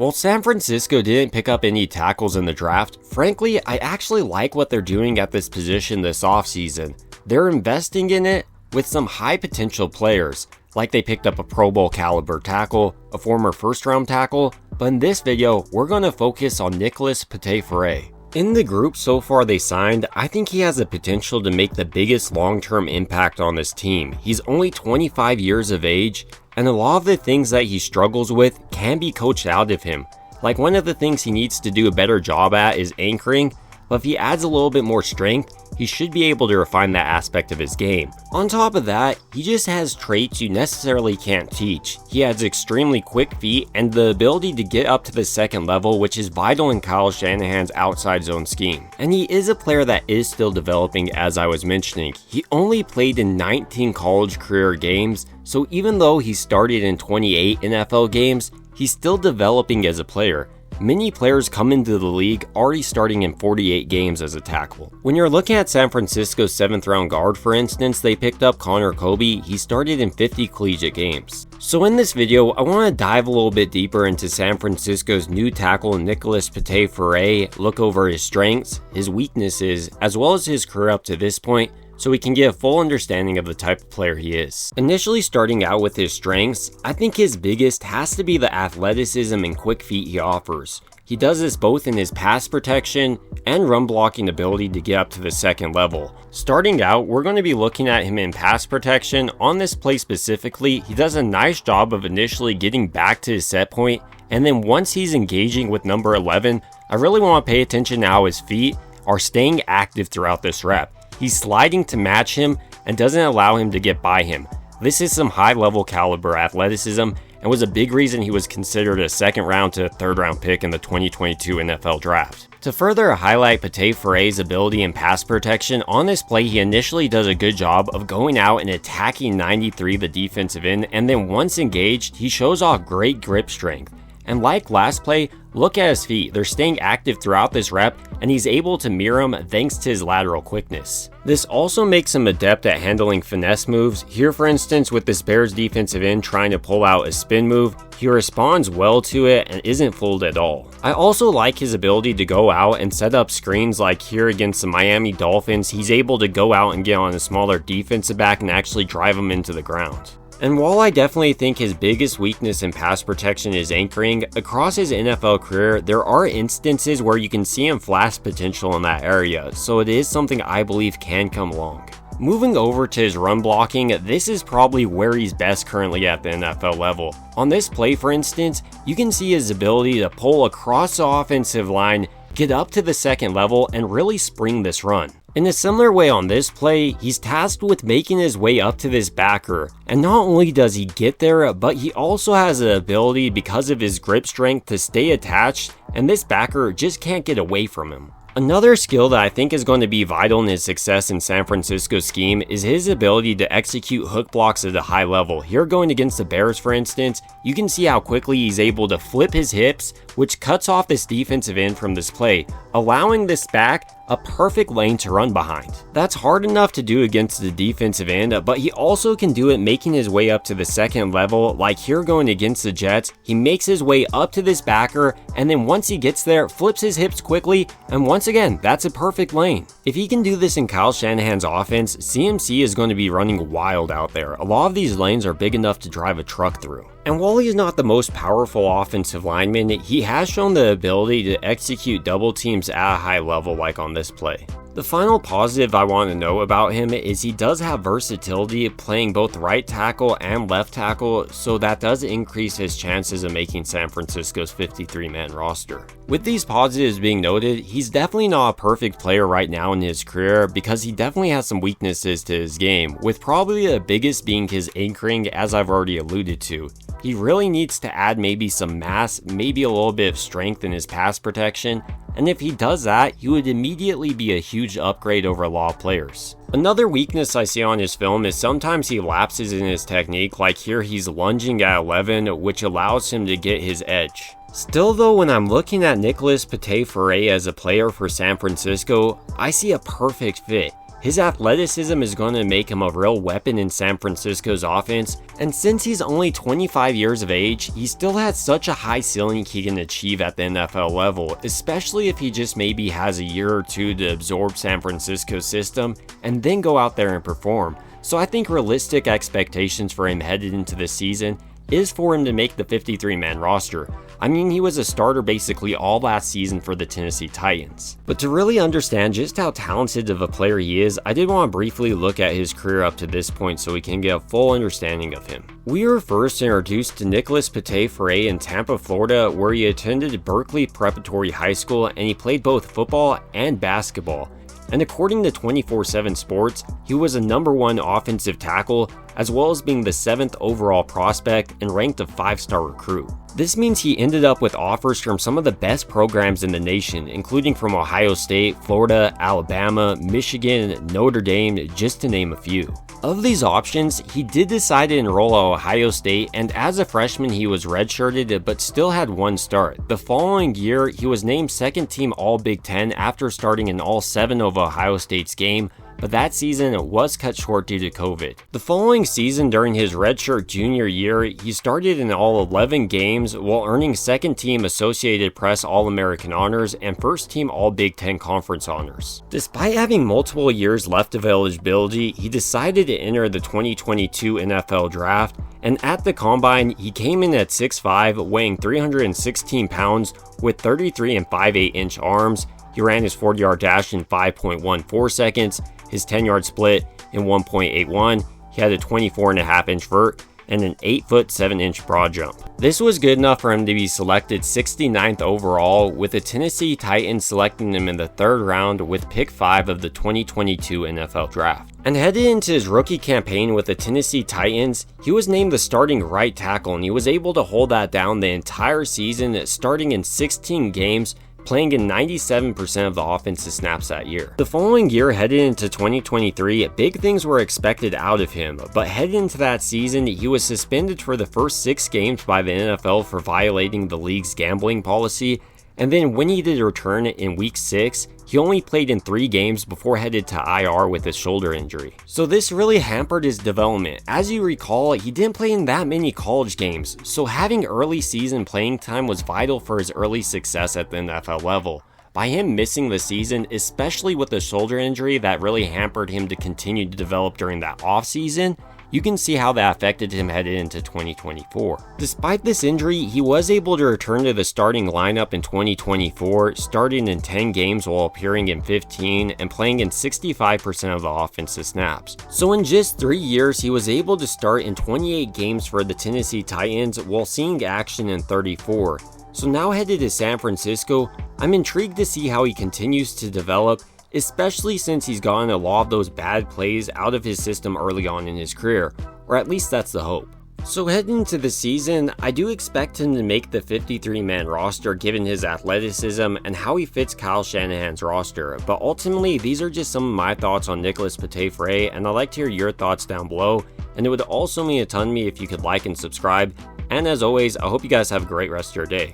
While San Francisco didn't pick up any tackles in the draft, frankly, I actually like what they're doing at this position this offseason. They're investing in it with some high potential players, like they picked up a Pro Bowl caliber tackle, a former first round tackle, but in this video, we're going to focus on Nicholas Petit-Frere. In the group so far they signed, I think he has the potential to make the biggest long-term impact on this team. He's only 25 years of age, and a lot of the things that he struggles with can be coached out of him. Like one of the things he needs to do a better job at is anchoring, but if he adds a little bit more strength, he should be able to refine that aspect of his game. On top of that, he just has traits you necessarily can't teach. He has extremely quick feet and the ability to get up to the second level, which is vital in Kyle Shanahan's outside zone scheme. And he is a player that is still developing, as I was mentioning. He only played in 19 college career games, so even though he started in 28 NFL games, he's still developing as a player. Many players come into the league already starting in 48 games as a tackle. When you're looking at San Francisco's 7th round guard, for instance, they picked up Connor Kobe. He started in 50 collegiate games. So in this video, I want to dive a little bit deeper into San Francisco's new tackle Nicholas Petit-Frere, look over his strengths, his weaknesses, as well as his career up to this point, so we can get a full understanding of the type of player he is. Initially starting out with his strengths, I think his biggest has to be the athleticism and quick feet he offers. He does this both in his pass protection and run blocking ability to get up to the second level. Starting out, we're going to be looking at him in pass protection. On this play specifically, he does a nice job of initially getting back to his set point, and then once he's engaging with number 11, I really want to pay attention to how his feet are staying active throughout this rep. He's sliding to match him and doesn't allow him to get by him. This is some high level caliber athleticism and was a big reason he was considered a 2nd round to 3rd round pick in the 2022 NFL draft. To further highlight Petit-Frere's ability in pass protection, on this play he initially does a good job of going out and attacking 93 the defensive end, and then once engaged, he shows off great grip strength. And like last play, look at his feet, they're staying active throughout this rep, and he's able to mirror them thanks to his lateral quickness. This also makes him adept at handling finesse moves. Here for instance, with this Bears defensive end trying to pull out a spin move, he responds well to it and isn't fooled at all. I also like his ability to go out and set up screens, like here against the Miami Dolphins. He's able to go out and get on a smaller defensive back and actually drive him into the ground. And while I definitely think his biggest weakness in pass protection is anchoring, across his NFL career, there are instances where you can see him flash potential in that area, so it is something I believe can come along. Moving over to his run blocking, this is probably where he's best currently at the NFL level. On this play, for instance, you can see his ability to pull across the offensive line, get up to the second level, and really spring this run. In a similar way on this play, he's tasked with making his way up to this backer, and not only does he get there, but he also has the ability, because of his grip strength, to stay attached, and this backer just can't get away from him. Another skill that I think is going to be vital in his success in San Francisco's scheme is his ability to execute hook blocks at a high level. Here going against the Bears, for instance, you can see how quickly he's able to flip his hips, which cuts off this defensive end from this play, allowing this back a perfect lane to run behind. That's hard enough to do against the defensive end, but he also can do it making his way up to the second level. Like here going against the Jets, he makes his way up to this backer, and then once he gets there, flips his hips quickly, and once again, that's a perfect lane. If he can do this in Kyle Shanahan's offense, CMC is going to be running wild out there. A lot of these lanes are big enough to drive a truck through. And while he's not the most powerful offensive lineman, he has shown the ability to execute double teams at a high level like on this play. The final positive I want to know about him is he does have versatility playing both right tackle and left tackle, so that does increase his chances of making San Francisco's 53-man roster. With these positives being noted, he's definitely not a perfect player right now in his career because he definitely has some weaknesses to his game, with probably the biggest being his anchoring, as I've already alluded to. He really needs to add maybe some mass, maybe a little bit of strength in his pass protection, and if he does that, he would immediately be a huge upgrade over a lot of players. Another weakness I see on his film is sometimes he lapses in his technique, like here he's lunging at 11, which allows him to get his edge. Still though, when I'm looking at Nicholas Petit-Frere as a player for San Francisco, I see a perfect fit. His athleticism is going to make him a real weapon in San Francisco's offense, and since he's only 25 years of age, he still has such a high ceiling he can achieve at the NFL level, especially if he just maybe has a year or two to absorb San Francisco's system and then go out there and perform. So I think realistic expectations for him headed into the season is for him to make the 53-man roster. I mean, he was a starter basically all last season for the Tennessee Titans. But to really understand just how talented of a player he is, I did want to briefly look at his career up to this point so we can get a full understanding of him. We were first introduced to Nicholas Petit-Frere in Tampa, Florida, where he attended Berkeley Preparatory High School and he played both football and basketball. And according to 24/7 Sports, he was a #1 offensive tackle, as well as being the 7th overall prospect and ranked a 5-star recruit. This means he ended up with offers from some of the best programs in the nation, including from Ohio State, Florida, Alabama, Michigan, Notre Dame, just to name a few. Of these options, he did decide to enroll at Ohio State, and as a freshman he was redshirted but still had one start. The following year, he was named second team All-Big Ten after starting in all 7 of Ohio State's game, but that season was cut short due to COVID. The following season, during his redshirt junior year, he started in all 11 games while earning second team Associated Press All-American honors and first team All-Big Ten Conference honors. Despite having multiple years left of eligibility, he decided to enter the 2022 NFL Draft, and at the Combine, he came in at 6'5", weighing 316 pounds with 33 and 5/8 inch arms. He ran his 40-yard dash in 5.14 seconds, his 10-yard split in 1.81, he had a 24.5 inch vert, and an 8-foot 7-inch broad jump. This was good enough for him to be selected 69th overall, with the Tennessee Titans selecting him in the 3rd round with pick 5 of the 2022 NFL Draft. And headed into his rookie campaign with the Tennessee Titans, he was named the starting right tackle, and he was able to hold that down the entire season, starting in 16 games, playing in 97% of the offensive snaps that year. The following year, headed into 2023, big things were expected out of him, but headed into that season, he was suspended for the first 6 games by the NFL for violating the league's gambling policy, and then when he did return in week 6, he only played in 3 games before headed to IR with a shoulder injury. So this really hampered his development. As you recall, he didn't play in that many college games, so having early season playing time was vital for his early success at the NFL level. By him missing the season, especially with the shoulder injury that really hampered him to continue to develop during that offseason, you can see how that affected him headed into 2024. Despite this injury, he was able to return to the starting lineup in 2024, starting in 10 games while appearing in 15 and playing in 65% of the offensive snaps. So in just 3 years, he was able to start in 28 games for the Tennessee Titans while seeing action in 34. So now headed to San Francisco, I'm intrigued to see how he continues to develop, especially since he's gotten a lot of those bad plays out of his system early on in his career, or at least that's the hope. So heading into the season, I do expect him to make the 53-man roster given his athleticism and how he fits Kyle Shanahan's roster, but ultimately these are just some of my thoughts on Nicholas Petit-Frere, and I'd like to hear your thoughts down below, and it would also mean a ton to me if you could like and subscribe, and as always, I hope you guys have a great rest of your day.